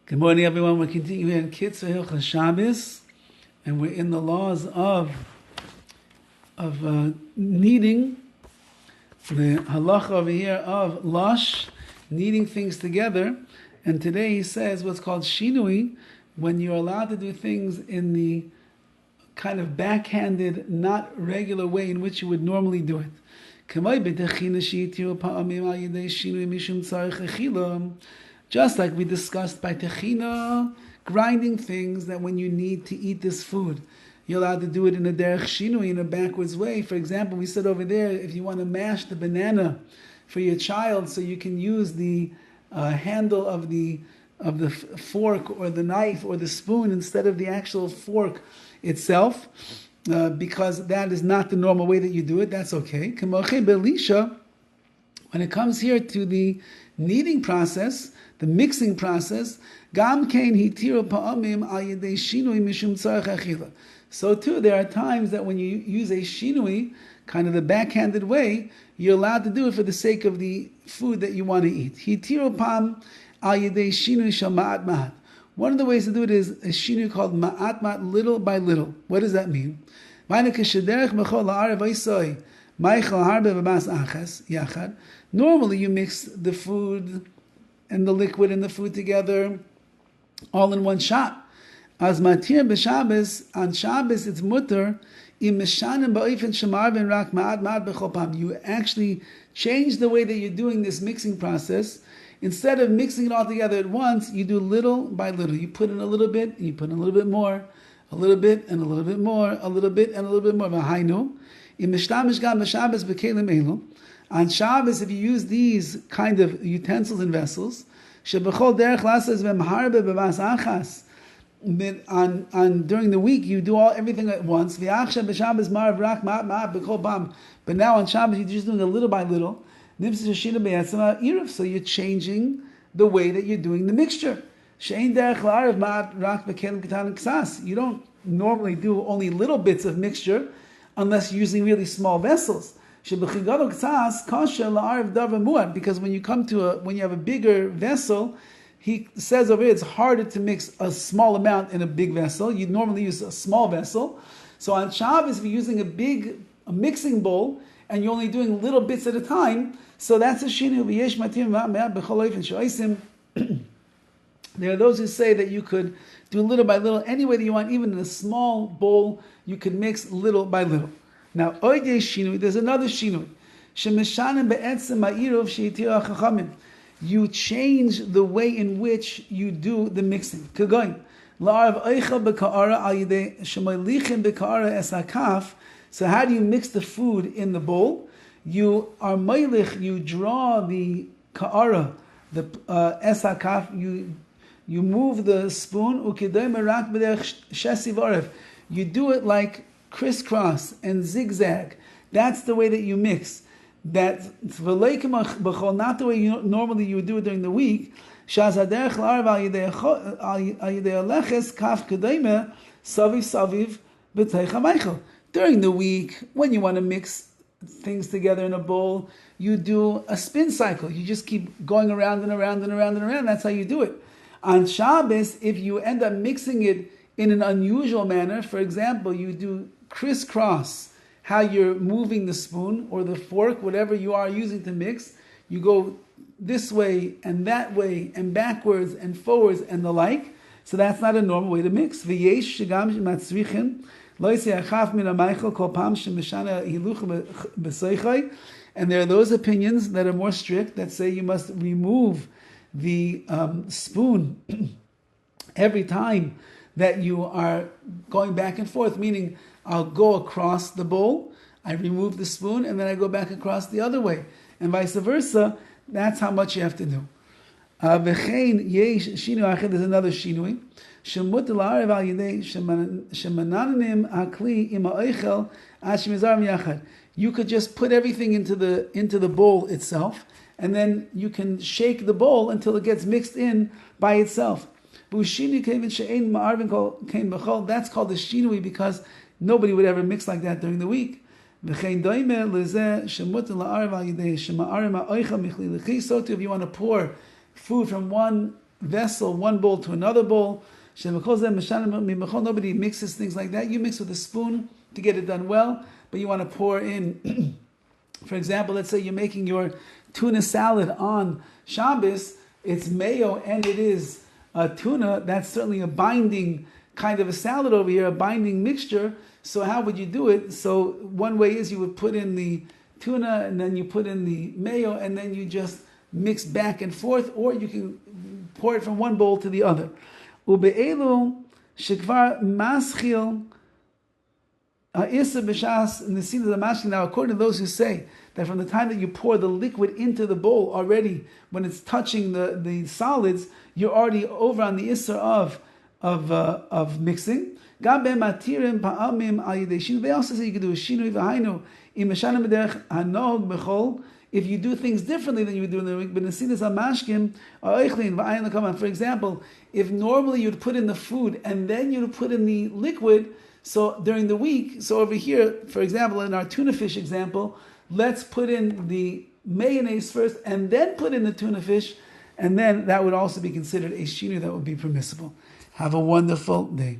Good morning, everyone. We're continuing in KITZUR HILCHOS SHABBOS, and we're in the laws of kneading. The halacha over here of lush, kneading things together. And today he says what's called Shinui, when you're allowed to do things in the kind of backhanded, not regular way in which you would normally do it. Just like we discussed by techina, grinding things that when you need to eat this food, you're allowed to do it in a derech shinui, in a backwards way. For example, we said over there, if you want to mash the banana for your child so you can use the handle of the fork or the knife or the spoon instead of the actual fork itself, because that is not the normal way that you do it, that's okay. When it comes here to the kneading process, the mixing process, so too, there are times that when you use a shinui, kind of the backhanded way, you're allowed to do it for the sake of the food that you want to eat. One of the ways to do it is a shinui called ma'at, little by little. What does that mean? Normally you mix the food and the liquid and the food together all in one shot. As matir b'Shabbos, on Shabbos it's mutter, you actually change the way that you're doing this mixing process. Instead of mixing it all together at once, you do little by little. You put in a little bit, and you put in a little bit more, a little bit and a little bit more, a little bit and a little bit more. On Shabbos, if you use these kind of utensils and vessels, during the week you do everything at once. But now on Shabbos you're just doing a little by little. So you're changing the way that you're doing the mixture. You don't normally do only little bits of mixture unless you're using really small vessels. Because when you have a bigger vessel, he says over here it's harder to mix a small amount in a big vessel. You'd normally use a small vessel. So on Shabbos, if you're using a mixing bowl and you're only doing little bits at a time, so that's a shinu. There are those who say that you could do little by little any way that you want, even in a small bowl, you could mix little by little. Now, there's another shinui. You change the way in which you do the mixing. So how do you mix the food in the bowl? You are meilich, you draw the ka'ara, the esakaf, you move the spoon, you do it like crisscross and zigzag. That's the way that you mix. That's not the way normally you would do it during the week. During the week, when you want to mix things together in a bowl, you do a spin cycle. You just keep going around and around and around and around. That's how you do it. On Shabbos, if you end up mixing it in an unusual manner, for example, you do crisscross, how you're moving the spoon or the fork, whatever you are using to mix, you go this way and backwards and forwards and the like. So that's not a normal way to mix. And there are those opinions that are more strict that say you must remove the spoon every time that you are going back and forth, meaning I'll go across the bowl, I remove the spoon, and then I go back across the other way. And vice versa, that's how much you have to do. There's another shinui. You could just put everything into the bowl itself, and then you can shake the bowl until it gets mixed in by itself. That's called the shinui because nobody would ever mix like that during the week. So too, if you want to pour food from one vessel, one bowl to another bowl. Nobody mixes things like that. You mix with a spoon to get it done well, but you want to pour in, for example, let's say you're making your tuna salad on Shabbos, it's mayo and it is tuna. That's certainly a binding kind of a salad over here, a binding mixture. So how would you do it? So one way is you would put in the tuna and then you put in the mayo and then you just mix back and forth, or you can pour it from one bowl to the other. Ube'elu shekvar maschil ha'isa b'shas nesina l'mashkin. Now, according to those who say that from the time that you pour the liquid into the bowl already, when it's touching the solids, you're already over on the issa of mixing. They also say you could do a shinui v'hainu im meshanim b'derech hanog b'chol. If you do things differently than you would do in the week, but nesidas hamashkim ha'oichlin v'ayin l'kaman. For example, if normally you'd put in the food and then you'd put in the liquid, so during the week, so over here, for example, in our tuna fish example, let's put in the mayonnaise first and then put in the tuna fish, and then that would also be considered a shinui that would be permissible. Have a wonderful day.